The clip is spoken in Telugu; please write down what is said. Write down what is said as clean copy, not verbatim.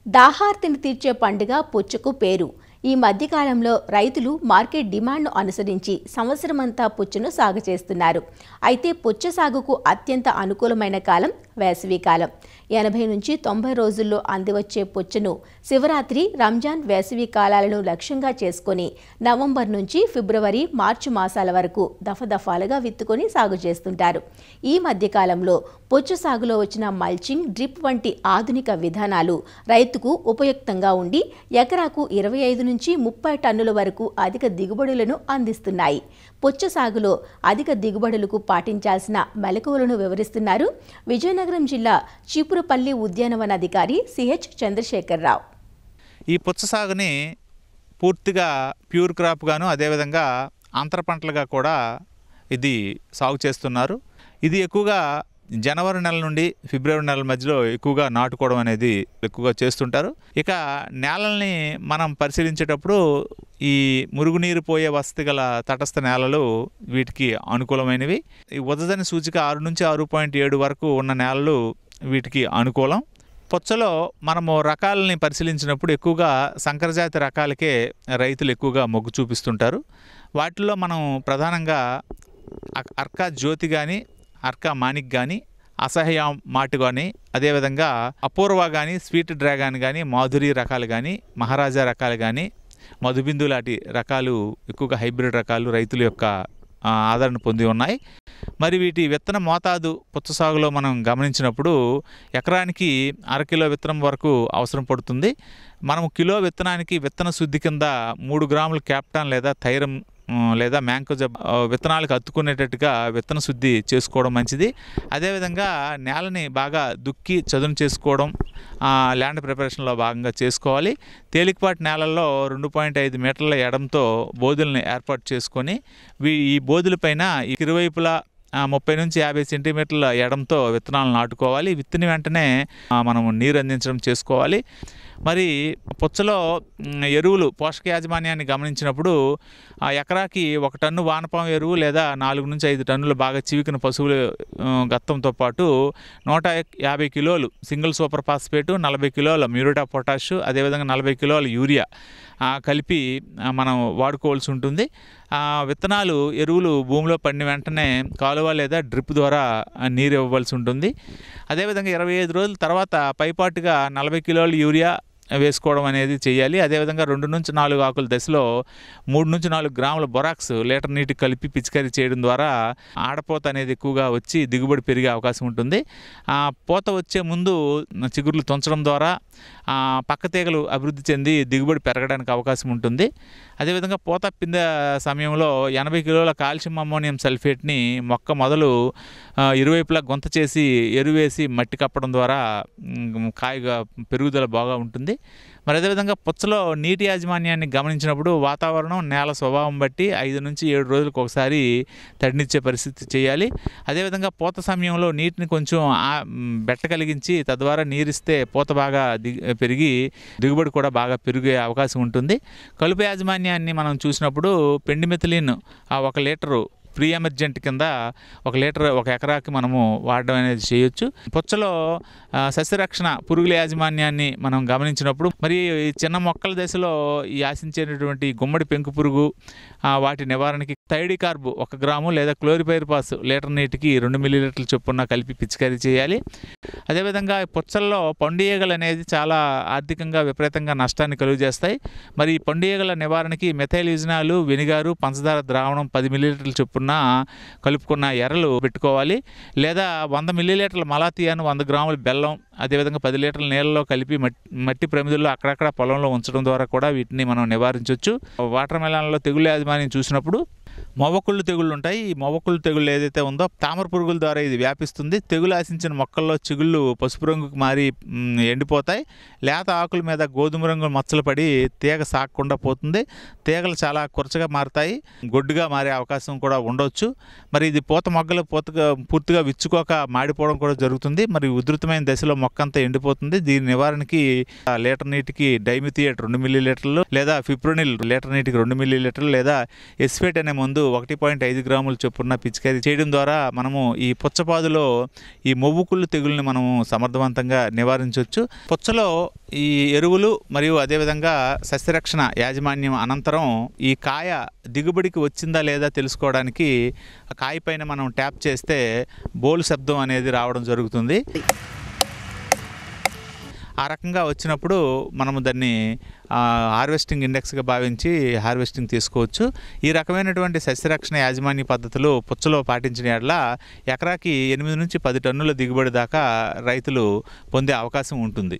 దాహార్తిని తీర్చే పండుగ పుచ్చకు పేరు. ఈ మధ్యకాలంలో రైతులు మార్కెట్ డిమాండ్ను అనుసరించి సంవత్సరమంతా పుచ్చను సాగు చేస్తున్నారు. అయితే పుచ్చ సాగుకు అత్యంత అనుకూలమైన కాలం వేసవికాలం. 80 నుంచి 90 రోజుల్లో అందివచ్చే పుచ్చను శివరాత్రి, రంజాన్ వేసవి కాలాలను లక్ష్యంగా చేసుకుని నవంబర్ నుంచి ఫిబ్రవరి, మార్చి మాసాల వరకు దఫదఫాలుగా విత్తుకొని సాగు చేస్తుంటారు. ఈ మధ్యకాలంలో పుచ్చ సాగులో వచ్చిన మల్చింగ్, డ్రిప్ వంటి ఆధునిక విధానాలు రైతుకు ఉపయుక్తంగా ఉండి ఎకరాకు 25 నుంచి 30 టన్నుల వరకు అధిక దిగుబడులను అందిస్తున్నాయి. పుచ్చ సాగులో అధిక దిగుబడులకు పాటించాల్సిన మెలకువలను వివరిస్తున్నారు విజయనగరం జిల్లా చీపురపల్లి ఉద్యానవన అధికారి సిహెచ్ చంద్రశేఖరరావు. ఈ పుచ్చ సాగుని పూర్తిగా ప్యూర్ క్రాప్ గాను, అదేవిధంగా అంతర పంటలుగా కూడా ఇది సాగు చేస్తున్నారు. ఇది ఎక్కువగా జనవరి నెల నుండి ఫిబ్రవరి నెల మధ్యలో ఎక్కువగా నాటుకోవడం అనేది ఎక్కువగా చేస్తుంటారు. ఇక నేలల్ని మనం పరిశీలించేటప్పుడు ఈ మురుగునీరు పోయే వసతి గల తటస్థ నేలలు వీటికి అనుకూలమైనవి. ఈ ఉదజని సూచిక 6 నుంచి 6.7 వరకు ఉన్న నేలలు వీటికి అనుకూలం. పుచ్చలో మనము రకాలని పరిశీలించినప్పుడు ఎక్కువగా సంకరజాతి రకాలకే రైతులు ఎక్కువగా మొగ్గు చూపిస్తుంటారు. వాటిల్లో మనం ప్రధానంగా అర్కా జ్యోతి కానీ, అర్కా మాణిక్ కానీ, అసహ్య మాటు కానీ, అదేవిధంగా అపూర్వ కానీ, స్వీట్ డ్రాగన్ కానీ, మాధురి రకాలు కానీ, మహారాజా రకాలు కానీ, మధుబిందు లాంటి రకాలు ఎక్కువగా హైబ్రిడ్ రకాలు రైతుల యొక్క ఆదరణ పొంది ఉన్నాయి. మరి వీటి విత్తన మోతాదు పుచ్చ సాగులో మనం గమనించినప్పుడు ఎకరానికి 1/2 కిలో విత్తనం వరకు అవసరం పడుతుంది. మనం కిలో విత్తనానికి విత్తన శుద్ధి కింద 3 గ్రాముల క్యాప్టాన్ లేదా థైరం లేదా మ్యాంకోజబ్ విత్తనాలకు అత్తుకునేటట్టుగా విత్తన శుద్ధి చేసుకోవడం మంచిది. అదేవిధంగా నేలని బాగా దుక్కి చదును చేసుకోవడం ల్యాండ్ ప్రిపరేషన్లో భాగంగా చేసుకోవాలి. తేలికపాటి నేలల్లో 2.5 మీటర్ల ఎడంతో బోధుల్ని ఏర్పాటు చేసుకొని ఈ బోధుల పైన ఇరువైపులా 30 నుంచి 50 సెంటీమీటర్ల ఎడంతో విత్తనాలు నాటుకోవాలి. విత్తిన వెంటనే మనము నీరు అందించడం చేసుకోవాలి. మరి పుచ్చలో ఎరువులు పోషక యాజమాన్యాన్ని గమనించినప్పుడు ఎకరాకి 1 టన్ను వానపాము ఎరువు లేదా 4 నుంచి 5 టన్నులు బాగా చివికిన పశువుల గత్తంతో పాటు 150 కిలోలు సింగిల్ సూపర్ ఫాస్ఫేటు, 40 కిలోల మ్యూరేట్ ఆఫ్ పొటాష్, అదేవిధంగా 40 కిలోల యూరియా కలిపి మనం వాడుకోవాల్సి ఉంటుంది. విత్తనాలు ఎరువులు భూమిలో పడిన వెంటనే కాలువ లేదా డ్రిప్ ద్వారా నీరు ఇవ్వవలసి ఉంటుంది. అదేవిధంగా 25 రోజుల తర్వాత పైపాటుగా 40 కిలోల యూరియా వేసుకోవడం అనేది చేయాలి. అదేవిధంగా 2 నుంచి 4 ఆకుల దశలో 3 నుంచి 4 గ్రాముల బొరాక్స్ లీటర్ నీటికి కలిపి పిచికారీ చేయడం ద్వారా ఆడపోత అనేది ఎక్కువగా వచ్చి దిగుబడి పెరిగే అవకాశం ఉంటుంది. పూత వచ్చే ముందు చిగుర్లు తుంచడం ద్వారా పక్క తీగలు అభివృద్ధి చెంది దిగుబడి పెరగడానికి అవకాశం ఉంటుంది. అదేవిధంగా పూత పిందె సమయంలో 80 కిలోల కాల్షియం అమ్మోనియం సల్ఫేట్ని మొక్క మొదలు ఇరువైపులా గుంత చేసి ఎరువేసి మట్టి కప్పడం ద్వారా కాయగా పెరుగుదల బాగా ఉంటుంది. మరి అదేవిధంగా పుచ్చలో నీటి యాజమాన్యాన్ని గమనించినప్పుడు వాతావరణం, నేల స్వభావం బట్టి 5 నుంచి 7 రోజులకు ఒకసారి తడినిచ్చే పరిస్థితి చేయాలి. అదేవిధంగా పూత సమయంలో నీటిని కొంచెం బెట్ట కలిగించి తద్వారా నీరిస్తే పూత బాగా పెరిగి దిగుబడి కూడా బాగా పెరిగే అవకాశం ఉంటుంది. కలుపు యాజమాన్యాన్ని మనం చూసినప్పుడు పెండిమెథిలిన్ 1 లీటరు ప్రీ ఎమర్జెంట్ కింద 1 లీటర్ 1 ఎకరాకి మనము వాడడం అనేది చేయొచ్చు. పుచ్చలో సస్యరక్షణ పురుగుల యాజమాన్యాన్ని మనం గమనించినప్పుడు మరి చిన్న మొక్కల దశలో ఈ ఆశించేటటువంటి గుమ్మడి పెంకు పురుగు వాటి నివారణకి థైడికార్బ్ 1 గ్రాము లేదా క్లోరిపైరిపాస్ లీటర్ నీటికి 2 మిల్లీలీటర్ల చొప్పున కలిపి పిచికారీ చేయాలి. అదేవిధంగా పుచ్చల్లో పండుగలు అనేది చాలా ఆర్థికంగా విపరీతంగా నష్టాన్ని కలుగజేస్తాయి. మరి ఈ పండుగల నివారణకి మెథైలిజినాలు, వెనిగారు, పంచదార ద్రావణం 10 మిల్లీలీటర్ల చొప్పున కలుపుకున్న ఎర్రలు పెట్టుకోవాలి. లేదా 100 మిల్లీలీటర్ల మలాతియాను, 100 గ్రాముల బెల్లం, అదేవిధంగా 10 లీటర్ల నీళ్ళలో కలిపి మట్టి ప్రమిదల్లో అక్కడక్కడ పొలంలో ఉంచడం ద్వారా కూడా వీటిని మనం నివారించవచ్చు. వాటర్ మెలాన్లో తెగుళ్ళ యాజమాన్యం చూసినప్పుడు మొవ్వకుళ్ళు తెగుళ్ళు ఉంటాయి. ఈ మొవ్వకుళ్ళు తెగుళ్ళు ఏదైతే ఉందో తామర పురుగుల ద్వారా ఇది వ్యాపిస్తుంది. తెగులు ఆశించిన మొక్కల్లో చిగుళ్ళు పసుపు రంగుకు మారి ఎండిపోతాయి. లేత ఆకుల మీద గోధుమ రంగు మచ్చలు పడి తీగ సాగకుండా పోతుంది. తీగలు చాలా కురచగా మారుతాయి, గొడ్డుగా మారే అవకాశం కూడా ఉండవచ్చు. మరి ఇది పూత మొగ్గలు పూర్తిగా విచ్చుకోక మాడిపోవడం కూడా జరుగుతుంది. మరి ఉధృతమైన దశలో మొక్క అంతా ఎండిపోతుంది. దీని నివారణకి లీటర్ నీటికి డైమిథియేట్ 2 మిల్లీలీటర్లు లేదా ఫిప్రోనిల్ లీటర్ నీటికి 2 మిల్లీలీటర్లు లేదా ఎస్ఫేట్ అనే మందు 1.5 గ్రాముల చొప్పున పిచికారీ చేయడం ద్వారా మనము ఈ పుచ్చపాదులో ఈ మొవ్వుకుళ్ళు తెగుల్ని మనము సమర్థవంతంగా నివారించవచ్చు. పుచ్చలో ఈ ఎరువులు మరియు అదేవిధంగా సస్యరక్షణ యాజమాన్యం అనంతరం ఈ కాయ దిగుబడికి వచ్చిందా లేదా తెలుసుకోవడానికి ఆ కాయ పైన మనం ట్యాప్ చేస్తే బోలు శబ్దం అనేది రావడం జరుగుతుంది. ఆ రకంగా వచ్చినప్పుడు మనము దాన్ని హార్వెస్టింగ్ ఇండెక్స్గా భావించి హార్వెస్టింగ్ తీసుకోవచ్చు. ఈ రకమైనటువంటి సస్యరక్షణ యాజమాన్య పద్ధతులు పుచ్చలో పాటించిన యెడల ఎకరాకి 8 నుంచి 10 టన్నుల దిగుబడి దాకా రైతులు పొందే అవకాశం ఉంటుంది.